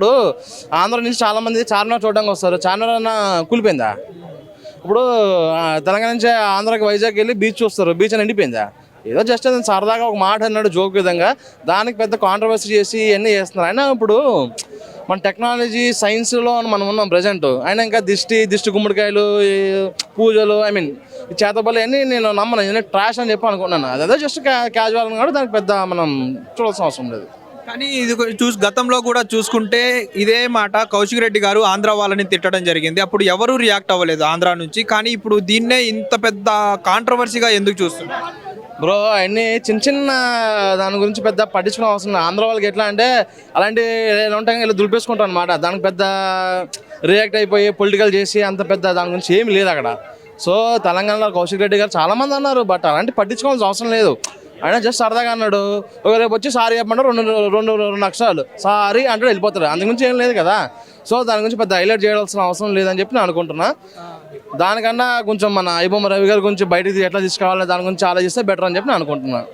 ఇప్పుడు ఆంధ్ర నుంచి చాలా మంది చార్మినార్ చూడడానికి వస్తారు. చార్మినార్ అన్న కూలిపోయిందా? ఇప్పుడు తెలంగాణ నుంచి ఆంధ్రాకి వైజాగ్ వెళ్ళి బీచ్ చూస్తారు. బీచ్ అని ఎండిపోయిందా? ఏదో జస్ట్ అది సరదాగా ఒక మాట అన్నాడు జోక్ విధంగా, దానికి పెద్ద కాంట్రవర్సీ చేసి ఇవన్నీ చేస్తున్నారు. అయినా ఇప్పుడు మన టెక్నాలజీ సైన్స్లో మనం ఉన్నాం ప్రజెంట్. అయినా ఇంకా దిష్టి గుమ్మడికాయలు, పూజలు, ఈ చేతబళ్ళు అన్నీ నేను నమ్మను. నేను ట్రాష్ అని చెప్పి అనుకున్నాను. అదేదో జస్ట్ క్యాజువల్ కూడా దానికి పెద్ద మనం చూడాల్సిన అవసరం లేదు. కానీ ఇది గతంలో కూడా చూసుకుంటే ఇదే మాట కౌశిక్ రెడ్డి గారు ఆంధ్ర వాళ్ళని తిట్టడం జరిగింది. అప్పుడు ఎవరు రియాక్ట్ అవ్వలేదు ఆంధ్ర నుంచి. కానీ ఇప్పుడు దీన్నే ఇంత పెద్ద కాంట్రవర్సీగా ఎందుకు చూస్తున్నారు? బ్రో అన్నీ చిన్న దాని గురించి పెద్ద పట్టించుకునే అవసరం లేదు. ఆంధ్ర వాళ్ళకి ఎట్లా అంటే అలాంటి ఉంటాయి ఇలా దులిపేసుకుంటాం అనమాట. దానికి పెద్ద రియాక్ట్ అయిపోయి పొలిటికల్ చేసి అంత పెద్ద దాని గురించి ఏమి లేదు అక్కడ. సో తెలంగాణలో కౌశిక్ రెడ్డి గారు చాలామంది అన్నారు, బట్ అలాంటి పట్టించుకోవాల్సిన అవసరం లేదు. ఆయన జస్ట్ సరదాగా అన్నాడు. ఒక రేపు వచ్చి సారీ చెప్పమంటారు, రెండు అక్షరాలు సారీ అంటూ వెళ్ళిపోతారు. అందుగురించి ఏం లేదు కదా. సో దాని గురించి పెద్ద హైలైట్ చేయాల్సిన అవసరం లేదని చెప్పి నేను అనుకుంటున్నా. దానికన్నా కొంచెం మన ఐబొమ్మ రవి గారి గురించి బయటికి ఎట్లా తీసుకురావాలని దాని గురించి ఆలోచిస్తే బెటర్ అని చెప్పి నేను అనుకుంటున్నాను.